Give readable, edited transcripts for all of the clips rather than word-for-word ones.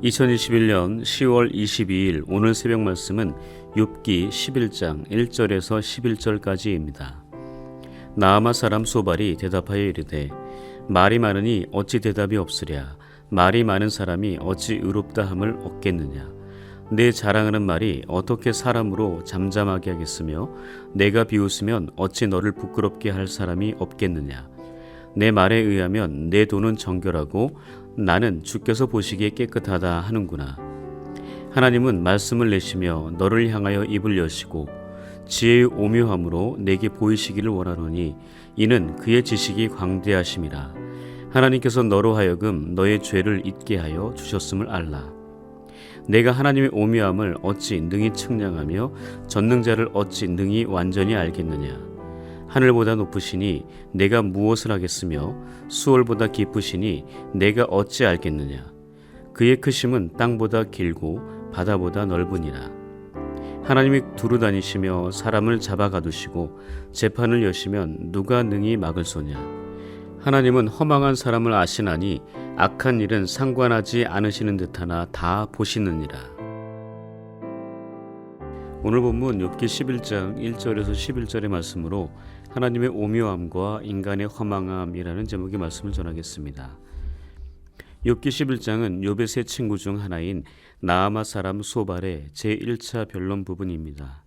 2021년 10월 22일 오늘 새벽 말씀은 욥기 11장 1절에서 11절까지입니다. 나아마 사람 소발이 대답하여 이르되 말이 많으니 어찌 대답이 없으랴. 말이 많은 사람이 어찌 의롭다함을 얻겠느냐. 내 자랑하는 말이 어떻게 사람으로 잠잠하게 하겠으며 내가 비웃으면 어찌 너를 부끄럽게 할 사람이 없겠느냐. 내 말에 의하면 내 돈은 정결하고 나는 주께서 보시기에 깨끗하다 하는구나. 하나님은 말씀을 내시며 너를 향하여 입을 여시고 지혜의 오묘함으로 내게 보이시기를 원하노니 이는 그의 지식이 광대하심이라. 하나님께서 너로 하여금 너의 죄를 잊게 하여 주셨음을 알라. 내가 하나님의 오묘함을 어찌 능히 측량하며 전능자를 어찌 능히 완전히 알겠느냐. 하늘보다 높으시니 내가 무엇을 하겠으며 수월보다 깊으시니 내가 어찌 알겠느냐. 그의 크심은 땅보다 길고 바다보다 넓으니라. 하나님이 두루 다니시며 사람을 잡아 가두시고 재판을 여시면 누가 능히 막을 소냐. 하나님은 허망한 사람을 아시나니 악한 일은 상관하지 않으시는 듯하나 다 보시느니라. 오늘 본문 욥기 11장 1절에서 11절의 말씀으로 하나님의 오묘함과 인간의 허망함이라는 제목의 말씀을 전하겠습니다. 욥기 11장은 욥의 세 친구 중 하나인 나아마 사람 소발의 제1차 변론 부분입니다.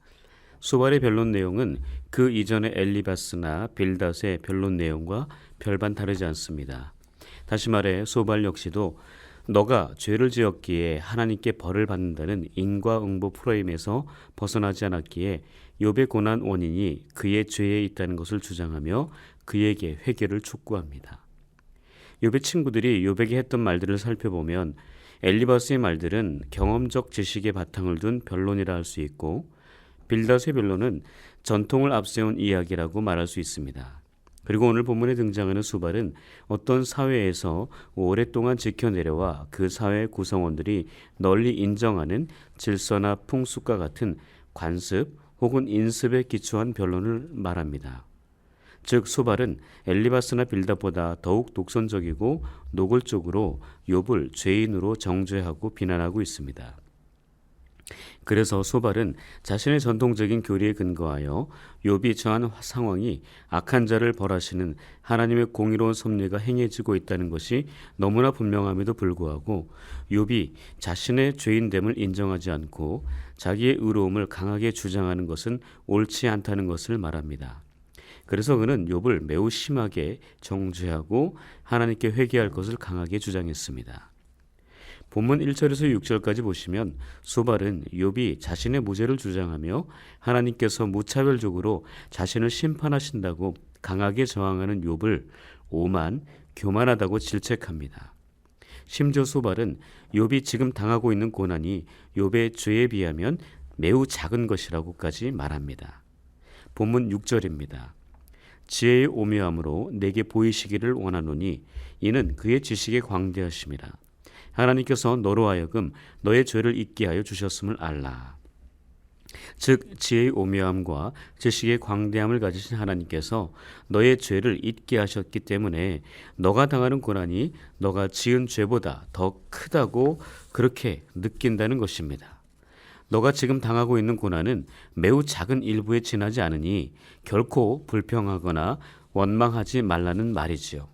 소발의 변론 내용은 그 이전의 엘리바스나 빌닷의 변론 내용과 별반 다르지 않습니다. 다시 말해 소발 역시도 너가 죄를 지었기에 하나님께 벌을 받는다는 인과응보 프레임에서 벗어나지 않았기에 욥의 고난 원인이 그의 죄에 있다는 것을 주장하며 그에게 회개를 촉구합니다. 욥의 친구들이 욥에게 했던 말들을 살펴보면 엘리바스의 말들은 경험적 지식의 바탕을 둔 변론이라 할 수 있고 빌닷의 변론은 전통을 앞세운 이야기라고 말할 수 있습니다. 그리고 오늘 본문에 등장하는 소발은 어떤 사회에서 오랫동안 지켜내려와 그 사회 구성원들이 널리 인정하는 질서나 풍습과 같은 관습 혹은 인습에 기초한 변론을 말합니다. 즉 소발은 엘리바스나 빌닷보다 더욱 독선적이고 노골적으로 욥을 죄인으로 정죄하고 비난하고 있습니다. 그래서 소발은 자신의 전통적인 교리에 근거하여 욥이 처한 상황이 악한 자를 벌하시는 하나님의 공의로운 섭리가 행해지고 있다는 것이 너무나 분명함에도 불구하고 욥이 자신의 죄인됨을 인정하지 않고 자기의 의로움을 강하게 주장하는 것은 옳지 않다는 것을 말합니다. 그래서 그는 욥을 매우 심하게 정죄하고 하나님께 회개할 것을 강하게 주장했습니다. 본문 1절에서 6절까지 보시면 소발은 욥이 자신의 무죄를 주장하며 하나님께서 무차별적으로 자신을 심판하신다고 강하게 저항하는 욥을 오만, 교만하다고 질책합니다. 심지어 소발은 욥이 지금 당하고 있는 고난이 욥의 죄에 비하면 매우 작은 것이라고까지 말합니다. 본문 6절입니다. 지혜의 오묘함으로 내게 보이시기를 원하노니 이는 그의 지식의 광대하심이라. 하나님께서 너로 하여금 너의 죄를 잊게 하여 주셨음을 알라. 즉 지혜의 오묘함과 지식의 광대함을 가지신 하나님께서 너의 죄를 잊게 하셨기 때문에 너가 당하는 고난이 너가 지은 죄보다 더 크다고 그렇게 느낀다는 것입니다. 너가 지금 당하고 있는 고난은 매우 작은 일부에 지나지 않으니 결코 불평하거나 원망하지 말라는 말이지요.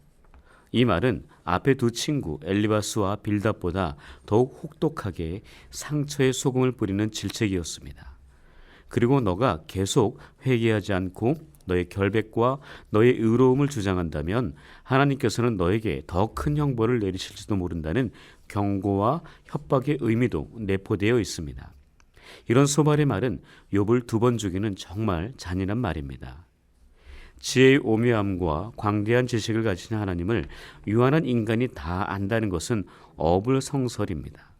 이 말은 앞에 두 친구 엘리바스와 빌닷보다 더욱 혹독하게 상처에 소금을 뿌리는 질책이었습니다. 그리고 너가 계속 회개하지 않고 너의 결백과 너의 의로움을 주장한다면 하나님께서는 너에게 더 큰 형벌을 내리실지도 모른다는 경고와 협박의 의미도 내포되어 있습니다. 이런 소발의 말은 욥을 두 번 죽이는 정말 잔인한 말입니다. 지혜의 오묘함과 광대한 지식을 가진 하나님을 유한한 인간이 다 안다는 것은 어불성설입니다.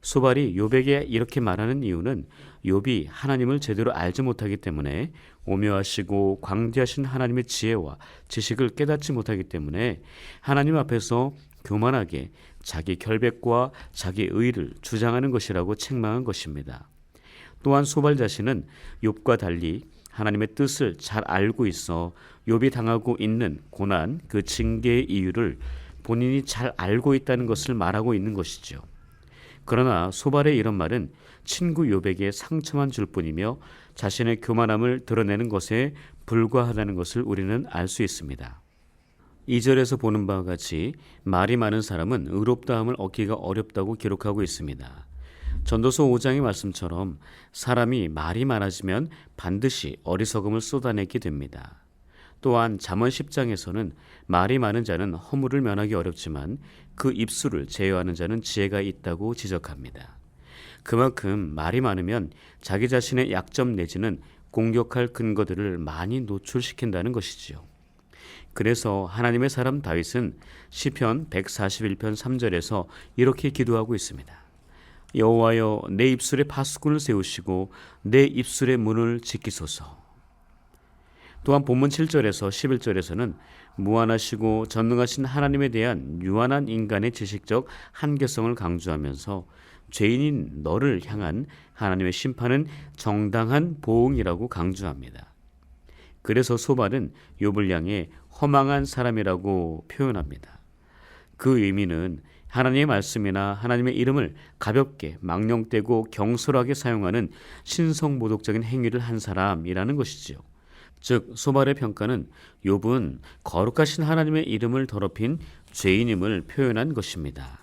소발이 욥에게 이렇게 말하는 이유는 욥이 하나님을 제대로 알지 못하기 때문에 오묘하시고 광대하신 하나님의 지혜와 지식을 깨닫지 못하기 때문에 하나님 앞에서 교만하게 자기 결백과 자기 의를 주장하는 것이라고 책망한 것입니다. 또한 소발 자신은 욥과 달리 하나님의 뜻을 잘 알고 있어 욥이 당하고 있는 고난, 그 징계의 이유를 본인이 잘 알고 있다는 것을 말하고 있는 것이죠. 그러나 소발의 이런 말은 친구 욥에게 상처만 줄 뿐이며 자신의 교만함을 드러내는 것에 불과하다는 것을 우리는 알 수 있습니다. 2절에서 보는 바와 같이 말이 많은 사람은 의롭다함을 얻기가 어렵다고 기록하고 있습니다. 전도서 5장의 말씀처럼 사람이 말이 많아지면 반드시 어리석음을 쏟아내게 됩니다. 또한 잠언 10장에서는 말이 많은 자는 허물을 면하기 어렵지만 그 입술을 제어하는 자는 지혜가 있다고 지적합니다. 그만큼 말이 많으면 자기 자신의 약점 내지는 공격할 근거들을 많이 노출시킨다는 것이지요. 그래서 하나님의 사람 다윗은 시편 141편 3절에서 이렇게 기도하고 있습니다. 여호와여, 내 입술에 파수꾼을 세우시고 내 입술의 문을 지키소서. 또한 본문 7절에서 11절에서는 무한하시고 전능하신 하나님에 대한 유한한 인간의 지식적 한계성을 강조하면서 죄인인 너를 향한 하나님의 심판은 정당한 보응이라고 강조합니다. 그래서 소발은 욥을 향해 허망한 사람이라고 표현합니다. 그 의미는 하나님의 말씀이나 하나님의 이름을 가볍게 망령되고 경솔하게 사용하는 신성모독적인 행위를 한 사람이라는 것이지요. 즉 소발의 평가는 욥은 거룩하신 하나님의 이름을 더럽힌 죄인임을 표현한 것입니다.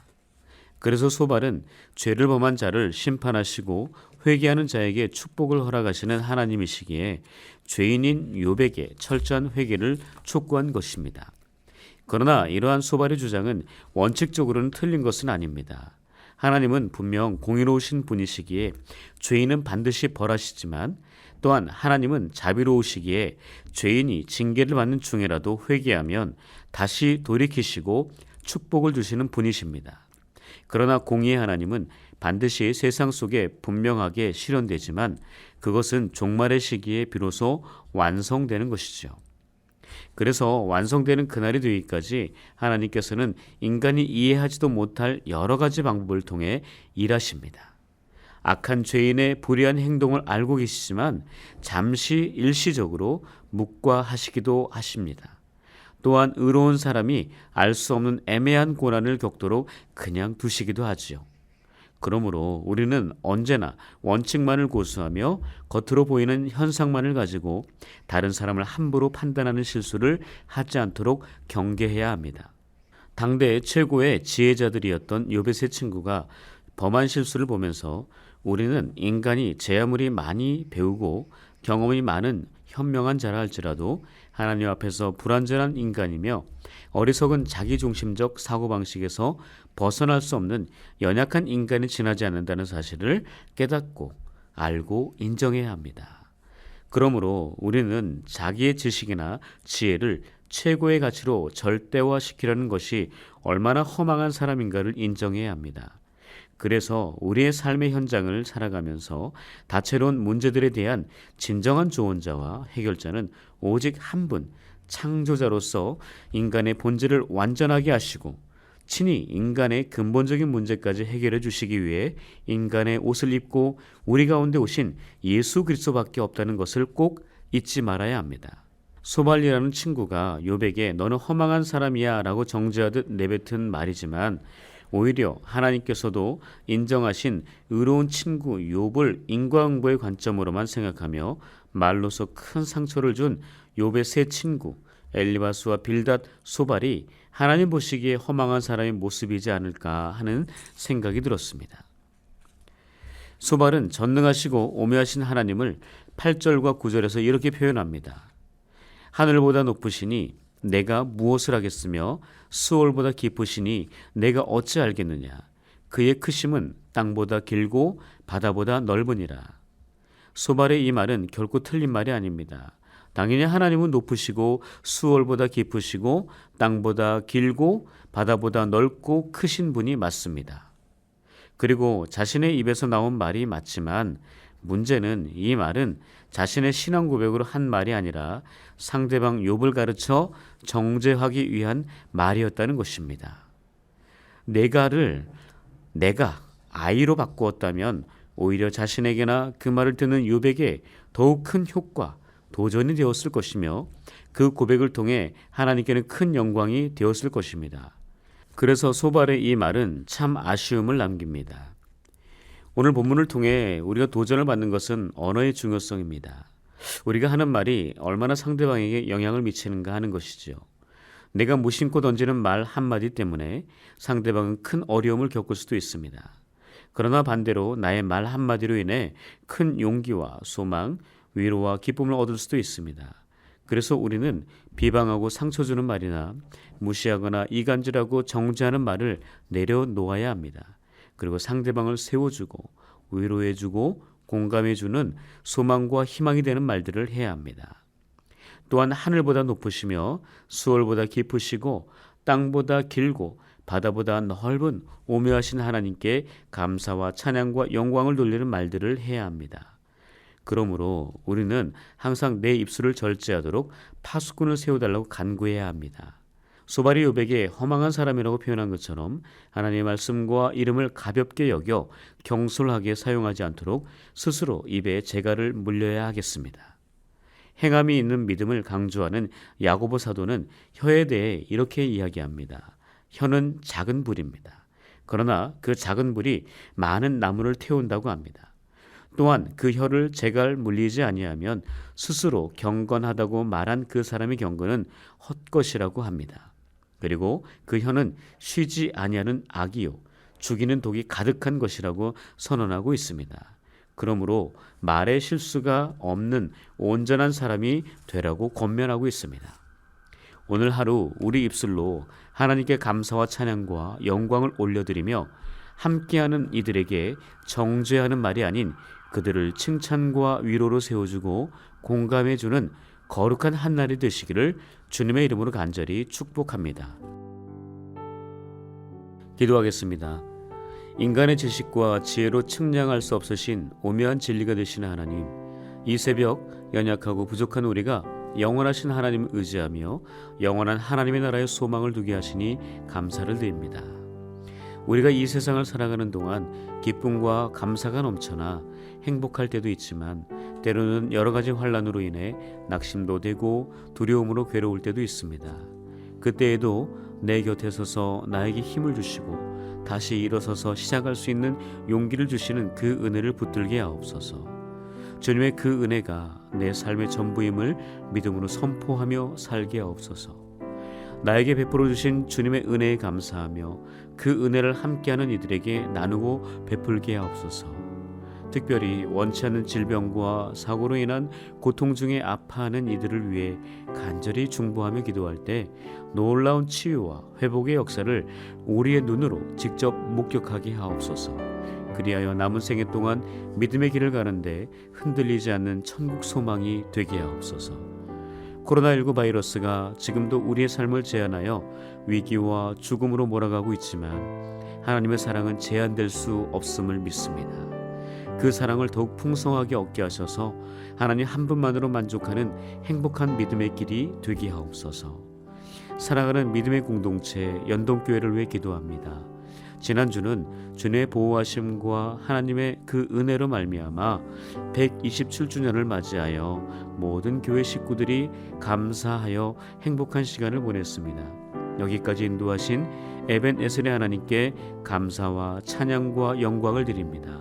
그래서 소발은 죄를 범한 자를 심판하시고 회개하는 자에게 축복을 허락하시는 하나님이시기에 죄인인 욥에게 철저한 회개를 촉구한 것입니다. 그러나 이러한 소발의 주장은 원칙적으로는 틀린 것은 아닙니다. 하나님은 분명 공의로우신 분이시기에 죄인은 반드시 벌하시지만 또한 하나님은 자비로우시기에 죄인이 징계를 받는 중에라도 회개하면 다시 돌이키시고 축복을 주시는 분이십니다. 그러나 공의의 하나님은 반드시 세상 속에 분명하게 실현되지만 그것은 종말의 시기에 비로소 완성되는 것이죠. 그래서 완성되는 그날이 되기까지 하나님께서는 인간이 이해하지도 못할 여러 가지 방법을 통해 일하십니다. 악한 죄인의 불의한 행동을 알고 계시지만 잠시 일시적으로 묵과하시기도 하십니다. 또한 의로운 사람이 알 수 없는 애매한 고난을 겪도록 그냥 두시기도 하지요. 그러므로 우리는 언제나 원칙만을 고수하며 겉으로 보이는 현상만을 가지고 다른 사람을 함부로 판단하는 실수를 하지 않도록 경계해야 합니다. 당대 최고의 지혜자들이었던 욥의 세 친구가 범한 실수를 보면서 우리는 인간이 제 아무리 많이 배우고 경험이 많은 현명한 자라 할지라도 하나님 앞에서 불완전한 인간이며 어리석은 자기중심적 사고방식에서 벗어날 수 없는 연약한 인간이 지나지 않는다는 사실을 깨닫고 알고 인정해야 합니다. 그러므로 우리는 자기의 지식이나 지혜를 최고의 가치로 절대화시키려는 것이 얼마나 허망한 사람인가를 인정해야 합니다. 그래서 우리의 삶의 현장을 살아가면서 다채로운 문제들에 대한 진정한 조언자와 해결자는 오직 한 분, 창조자로서 인간의 본질을 완전하게 하시고 친히 인간의 근본적인 문제까지 해결해 주시기 위해 인간의 옷을 입고 우리 가운데 오신 예수 그리스도밖에 없다는 것을 꼭 잊지 말아야 합니다. 소발리라는 친구가 욥에게 너는 허망한 사람이야 라고 정죄하듯 내뱉은 말이지만 오히려 하나님께서도 인정하신 의로운 친구 욥을 인과응보의 관점으로만 생각하며 말로서 큰 상처를 준 욥의 세 친구 엘리바스와 빌닷, 소발이 하나님 보시기에 허망한 사람의 모습이지 않을까 하는 생각이 들었습니다. 소발은 전능하시고 오묘하신 하나님을 8절과 9절에서 이렇게 표현합니다. 하늘보다 높으시니 내가 무엇을 하겠으며 수월보다 깊으시니 내가 어찌 알겠느냐. 그의 크심은 땅보다 길고 바다보다 넓으니라. 소발의 이 말은 결코 틀린 말이 아닙니다. 당연히 하나님은 높으시고 수월보다 깊으시고 땅보다 길고 바다보다 넓고 크신 분이 맞습니다. 그리고 자신의 입에서 나온 말이 맞지만 문제는 이 말은 자신의 신앙 고백으로 한 말이 아니라 상대방 욥을 가르쳐 정죄하기 위한 말이었다는 것입니다. 내가를 내가 아이로 바꾸었다면 오히려 자신에게나 그 말을 듣는 욥에게 더욱 큰 효과, 도전이 되었을 것이며 그 고백을 통해 하나님께는 큰 영광이 되었을 것입니다. 그래서 소발의 이 말은 참 아쉬움을 남깁니다. 오늘 본문을 통해 우리가 도전을 받는 것은 언어의 중요성입니다. 우리가 하는 말이 얼마나 상대방에게 영향을 미치는가 하는 것이죠. 내가 무심코 던지는 말 한마디 때문에 상대방은 큰 어려움을 겪을 수도 있습니다. 그러나 반대로 나의 말 한마디로 인해 큰 용기와 소망, 위로와 기쁨을 얻을 수도 있습니다. 그래서 우리는 비방하고 상처 주는 말이나 무시하거나 이간질하고 정죄하는 말을 내려놓아야 합니다. 그리고 상대방을 세워주고 위로해주고 공감해주는 소망과 희망이 되는 말들을 해야 합니다. 또한 하늘보다 높으시며 수월보다 깊으시고 땅보다 길고 바다보다 넓은 오묘하신 하나님께 감사와 찬양과 영광을 돌리는 말들을 해야 합니다. 그러므로 우리는 항상 내 입술을 절제하도록 파수꾼을 세워달라고 간구해야 합니다. 소발이 욥에게 허망한 사람이라고 표현한 것처럼 하나님의 말씀과 이름을 가볍게 여겨 경솔하게 사용하지 않도록 스스로 입에 재갈을 물려야 하겠습니다. 행함이 있는 믿음을 강조하는 야고보 사도는 혀에 대해 이렇게 이야기합니다. 혀는 작은 불입니다. 그러나 그 작은 불이 많은 나무를 태운다고 합니다. 또한 그 혀를 재갈 물리지 아니하면 스스로 경건하다고 말한 그 사람의 경건은 헛것이라고 합니다. 그리고 그 혀는 쉬지 아니하는 악이요 죽이는 독이 가득한 것이라고 선언하고 있습니다. 그러므로 말에 실수가 없는 온전한 사람이 되라고 권면하고 있습니다. 오늘 하루 우리 입술로 하나님께 감사와 찬양과 영광을 올려드리며 함께하는 이들에게 정죄하는 말이 아닌 그들을 칭찬과 위로로 세워주고 공감해주는 거룩한 한날이 되시기를 주님의 이름으로 간절히 축복합니다. 기도하겠습니다. 인간의 지식과 지혜로 측량할 수 없으신 오묘한 진리가 되시는 하나님, 이 새벽 연약하고 부족한 우리가 영원하신 하나님을 의지하며 영원한 하나님의 나라의 소망을 두게 하시니 감사를 드립니다. 우리가 이 세상을 살아가는 동안 기쁨과 감사가 넘쳐나 행복할 때도 있지만 때로는 여러 가지 환난으로 인해 낙심도 되고 두려움으로 괴로울 때도 있습니다. 그때에도 내 곁에 서서 나에게 힘을 주시고 다시 일어서서 시작할 수 있는 용기를 주시는 그 은혜를 붙들게 하옵소서. 주님의 그 은혜가 내 삶의 전부임을 믿음으로 선포하며 살게 하옵소서. 나에게 베풀어 주신 주님의 은혜에 감사하며 그 은혜를 함께하는 이들에게 나누고 베풀게 하옵소서. 특별히 원치 않는 질병과 사고로 인한 고통 중에 아파하는 이들을 위해 간절히 중보하며 기도할 때 놀라운 치유와 회복의 역사를 우리의 눈으로 직접 목격하게 하옵소서. 그리하여 남은 생애 동안 믿음의 길을 가는데 흔들리지 않는 천국 소망이 되게 하옵소서. 코로나19 바이러스가 지금도 우리의 삶을 제한하여 위기와 죽음으로 몰아가고 있지만 하나님의 사랑은 제한될 수 없음을 믿습니다. 그 사랑을 더욱 풍성하게 얻게 하셔서 하나님 한 분만으로 만족하는 행복한 믿음의 길이 되게 하옵소서. 사랑하는 믿음의 공동체 연동교회를 위해 기도합니다. 지난주는 주님의 보호하심과 하나님의 그 은혜로 말미암아 127주년을 맞이하여 모든 교회 식구들이 감사하여 행복한 시간을 보냈습니다. 여기까지 인도하신 에벤에셀의 하나님께 감사와 찬양과 영광을 드립니다.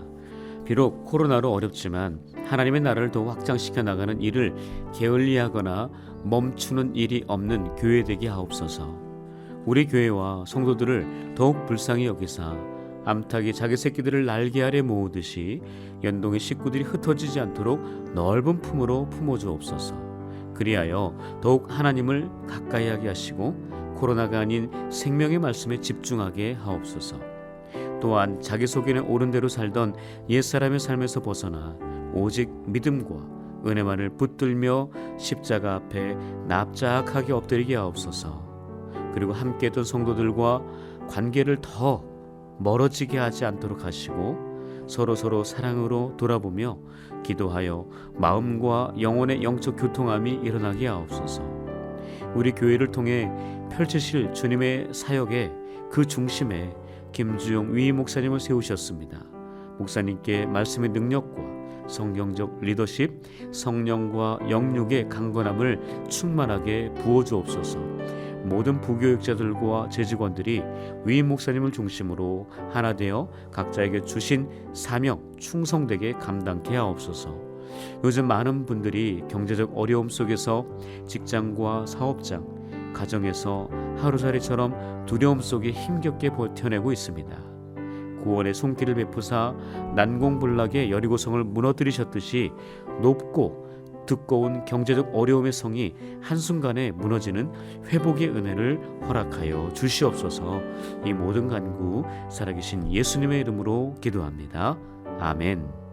비록 코로나로 어렵지만 하나님의 나라를 더 확장시켜 나가는 일을 게을리하거나 멈추는 일이 없는 교회 되게 하옵소서. 우리 교회와 성도들을 더욱 불쌍히 여기사 암탉이 자기 새끼들을 날개 아래 모으듯이 연동의 식구들이 흩어지지 않도록 넓은 품으로 품어주옵소서. 그리하여 더욱 하나님을 가까이 하게 하시고 코로나가 아닌 생명의 말씀에 집중하게 하옵소서. 또한 자기 속에는 옳은 대로 살던 옛사람의 삶에서 벗어나 오직 믿음과 은혜만을 붙들며 십자가 앞에 납작하게 엎드리게 하옵소서. 그리고 함께했던 성도들과 관계를 더 멀어지게 하지 않도록 하시고 서로 사랑으로 돌아보며 기도하여 마음과 영혼의 영적 교통함이 일어나게 하옵소서. 우리 교회를 통해 펼치실 주님의 사역의 그 중심에 김주용 위임 목사님을 세우셨습니다. 목사님께 말씀의 능력과 성경적 리더십, 성령과 영육의 강건함을 충만하게 부어주옵소서. 모든 부교육자들과 재직원들이 위임 목사님을 중심으로 하나 되어 각자에게 주신 사명 충성되게 감당케 하옵소서. 요즘 많은 분들이 경제적 어려움 속에서 직장과 사업장, 가정에서 하루살이처럼 두려움 속에 힘겹게 버텨내고 있습니다. 구원의 손길을 베푸사 난공불락의 여리고성을 무너뜨리셨듯이 높고 두꺼운 경제적 어려움의 성이 한순간에 무너지는 회복의 은혜를 허락하여 주시옵소서. 이 모든 간구 살아계신 예수님의 이름으로 기도합니다. 아멘.